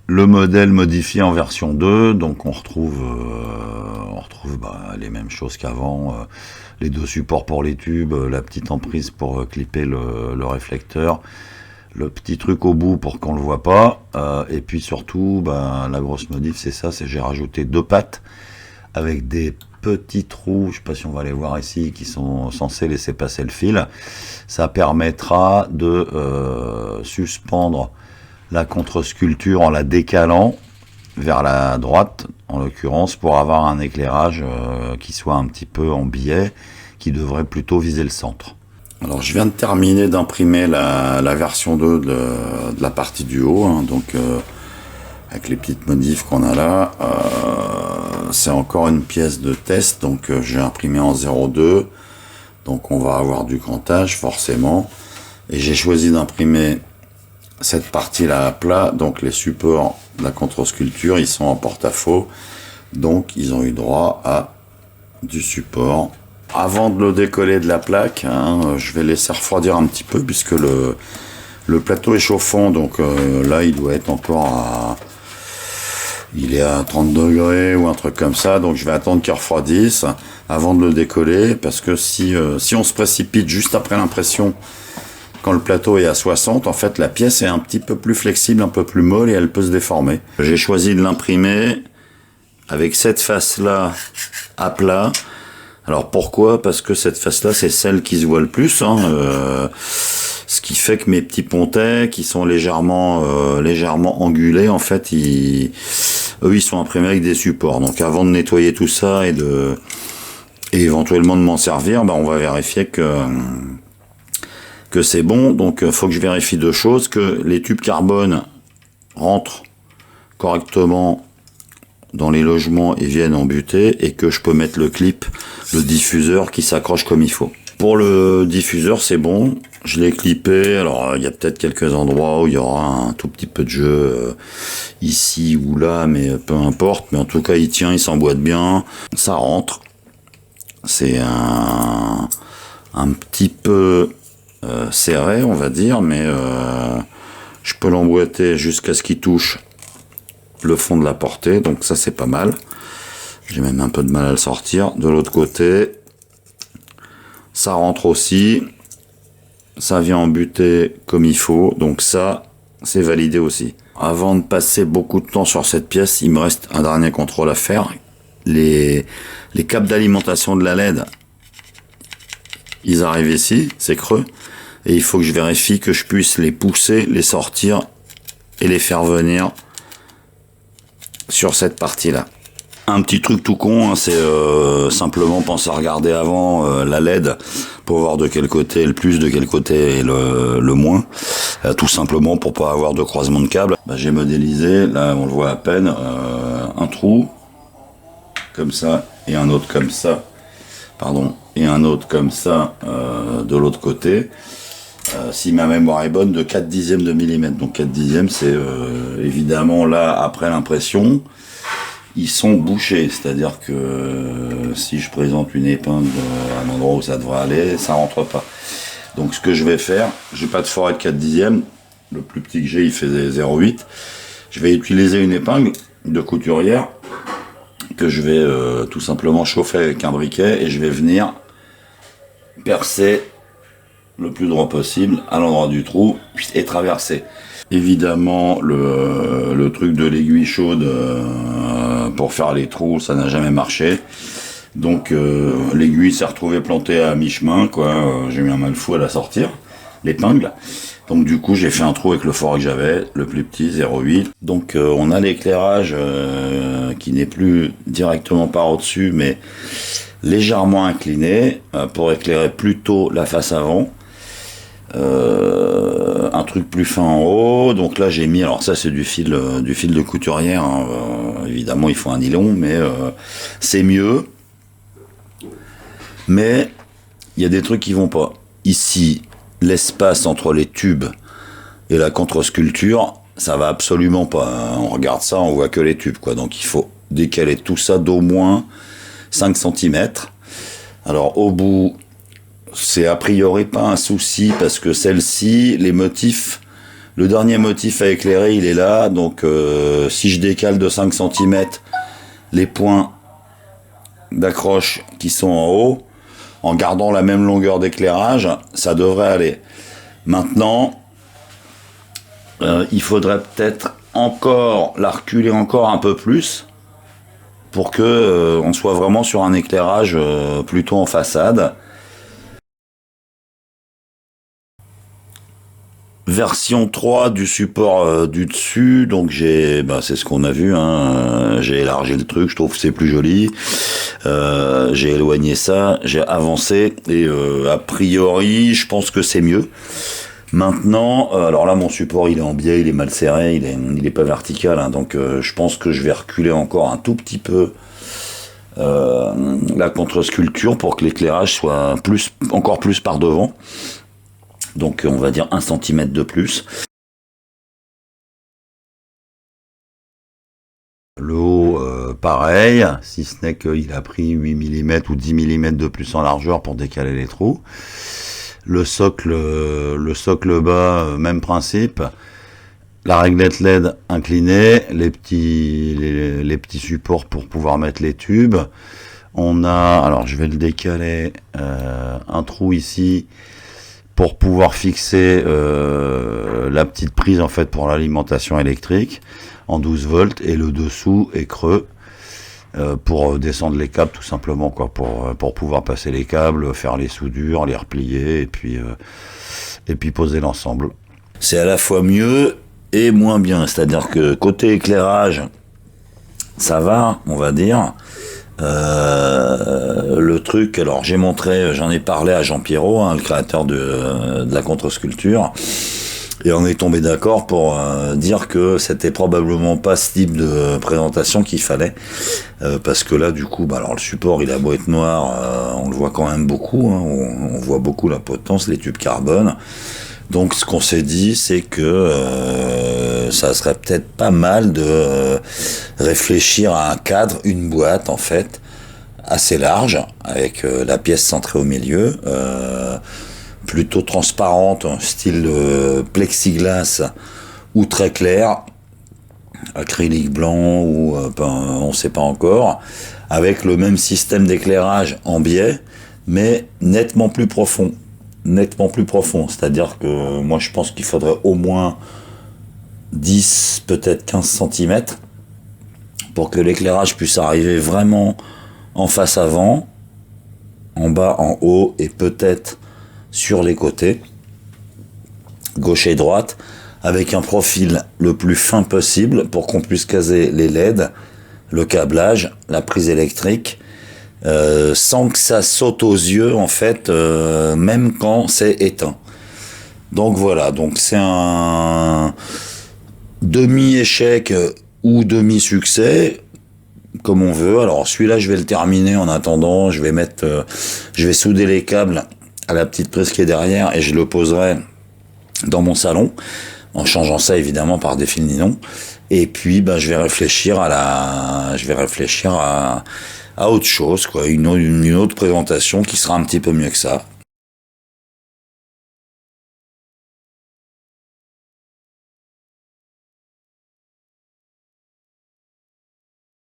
Le modèle modifié en version 2, donc on retrouve les mêmes choses qu'avant, les deux supports pour les tubes, la petite emprise pour clipper le réflecteur, le petit truc au bout pour qu'on le voit pas, et puis surtout la grosse modif c'est ça, c'est j'ai rajouté deux pattes avec des petits trous, je sais pas si on va les voir ici, qui sont censés laisser passer le fil. Ça permettra de suspendre la contre-sculpture en la décalant vers la droite, en l'occurrence, pour avoir un éclairage qui soit un petit peu en biais, qui devrait plutôt viser le centre. Alors je viens de terminer d'imprimer la version 2 de la partie du haut, hein, donc avec les petites modifs qu'on a là. C'est encore une pièce de test, donc j'ai imprimé en 0,2, donc on va avoir du crantage forcément, et j'ai choisi d'imprimer cette partie-là à plat, donc les supports de la contre-sculpture, ils sont en porte-à-faux, donc ils ont eu droit à du support. Avant de le décoller de la plaque, hein, je vais laisser refroidir un petit peu, puisque le plateau est chauffant, donc là il doit être encore il est à 30 degrés ou un truc comme ça, donc je vais attendre qu'il refroidisse avant de le décoller, parce que si on se précipite juste après l'impression, quand le plateau est à 60, en fait la pièce est un petit peu plus flexible, un peu plus molle, et elle peut se déformer. J'ai choisi de l'imprimer avec cette face-là à plat. Alors pourquoi? Parce que cette face-là, c'est celle qui se voit le plus, hein, ce qui fait que mes petits pontets, qui sont légèrement angulés, en fait, eux, ils sont imprimés avec des supports. Donc avant de nettoyer tout ça et éventuellement de m'en servir, on va vérifier que c'est bon. Donc faut que je vérifie deux choses, que les tubes carbone rentrent correctement dans les logements et viennent en butée, et que je peux mettre le diffuseur qui s'accroche comme il faut. Pour le diffuseur, c'est bon, je l'ai clippé. Alors il y a peut-être quelques endroits où il y aura un tout petit peu de jeu ici ou là, mais peu importe, mais en tout cas il tient, il s'emboîte bien, ça rentre. C'est un petit peu serré, on va dire, mais je peux l'emboîter jusqu'à ce qu'il touche le fond de la portée, donc ça c'est pas mal. J'ai même un peu de mal à le sortir. De l'autre côté, ça rentre aussi, ça vient en butée comme il faut, donc ça c'est validé aussi. Avant de passer beaucoup de temps sur cette pièce, il me reste un dernier contrôle à faire. Les câbles d'alimentation de la LED, ils arrivent ici, c'est creux, et il faut que je vérifie que je puisse les pousser, les sortir et les faire venir sur cette partie-là. Un petit truc tout con, hein, c'est simplement penser à regarder avant la LED pour voir de quel côté est le plus, de quel côté est le moins, tout simplement pour pas avoir de croisement de câbles. J'ai modélisé, là on le voit à peine, un trou comme ça et un autre comme ça, et un autre comme ça de l'autre côté. Si ma mémoire est bonne, de 4 dixièmes de millimètre. Donc 4 dixièmes, c'est évidemment là, après l'impression, ils sont bouchés. C'est-à-dire que si je présente une épingle à un endroit où ça devrait aller, ça rentre pas. Donc ce que je vais faire, j'ai pas de forêt de 4 dixièmes. Le plus petit que j'ai, il fait 0,8. Je vais utiliser une épingle de couturière que je vais tout simplement chauffer avec un briquet, et je vais venir percer le plus droit possible à l'endroit du trou et traverser. Évidemment, le truc de l'aiguille chaude pour faire les trous, ça n'a jamais marché. Donc l'aiguille s'est retrouvée plantée à mi-chemin, quoi. J'ai eu un mal fou à la sortir, l'épingle. Donc du coup, j'ai fait un trou avec le forêt que j'avais, le plus petit, 0,8. Donc on a l'éclairage qui n'est plus directement par au-dessus, mais légèrement incliné pour éclairer plutôt la face avant. Un truc plus fin en haut, donc là j'ai mis, alors ça c'est du fil de couturière, hein. Évidemment il faut un nylon, mais c'est mieux, mais il y a des trucs qui vont pas. Ici, l'espace entre les tubes et la contre-sculpture, ça va absolument pas, hein. On regarde ça, on voit que les tubes, quoi. Donc il faut décaler tout ça d'au moins 5 cm. Alors au bout, c'est a priori pas un souci, parce que celle-ci, les motifs Le dernier motif à éclairer, il est là. Donc si je décale de 5 cm les points d'accroche qui sont en haut, en gardant la même longueur d'éclairage, ça devrait aller. Maintenant, il faudrait peut-être encore la reculer encore un peu plus pour que on soit vraiment sur un éclairage plutôt en façade. Version 3 du support du dessus, donc c'est ce qu'on a vu, hein, j'ai élargi le truc, je trouve que c'est plus joli, j'ai éloigné ça, j'ai avancé, et a priori, je pense que c'est mieux. Maintenant, alors là, mon support, il est en biais, il est mal serré, il est pas vertical, hein, donc je pense que je vais reculer encore un tout petit peu la contre-sculpture pour que l'éclairage soit encore plus par devant. Donc on va dire 1 cm de plus. Le haut, pareil, si ce n'est qu'il a pris 8 mm ou 10 mm de plus en largeur pour décaler les trous. Le socle bas, même principe. La réglette LED inclinée, les petits supports pour pouvoir mettre les tubes. On a, alors je vais le décaler, un trou ici pour pouvoir fixer la petite prise en fait pour l'alimentation électrique en 12 volts, et le dessous est creux pour descendre les câbles tout simplement, quoi, pour pouvoir passer les câbles, faire les soudures, les replier et puis poser l'ensemble. C'est à la fois mieux et moins bien, c'est-à-dire que côté éclairage ça va, on va dire. Le truc, alors j'en ai parlé à Jean Pierrot, hein, le créateur de la contre-sculpture, et on est tombé d'accord pour dire que c'était probablement pas ce type de présentation qu'il fallait, parce que là du coup, alors le support il a beau être noir, on le voit quand même beaucoup, hein, on voit beaucoup la potence, les tubes carbone. Donc ce qu'on s'est dit, c'est que ça serait peut-être pas mal de réfléchir à un cadre, une boîte en fait, assez large, avec la pièce centrée au milieu, plutôt transparente, style plexiglas ou très clair, acrylique blanc ou on sait pas encore, avec le même système d'éclairage en biais, mais nettement plus profond, c'est-à-dire que moi je pense qu'il faudrait au moins 10, peut-être 15 cm pour que l'éclairage puisse arriver vraiment en face avant, en bas, en haut et peut-être sur les côtés, gauche et droite, avec un profil le plus fin possible pour qu'on puisse caser les LED, le câblage, la prise électrique, sans que ça saute aux yeux en fait, même quand c'est éteint. Donc voilà, donc c'est un demi-échec ou demi-succès, comme on veut. Alors celui-là je vais le terminer en attendant, je vais souder les câbles à la petite prise qui est derrière et je le poserai dans mon salon, en changeant ça évidemment par des fils nylon. Et puis je vais réfléchir à autre chose, quoi, une autre présentation qui sera un petit peu mieux que ça.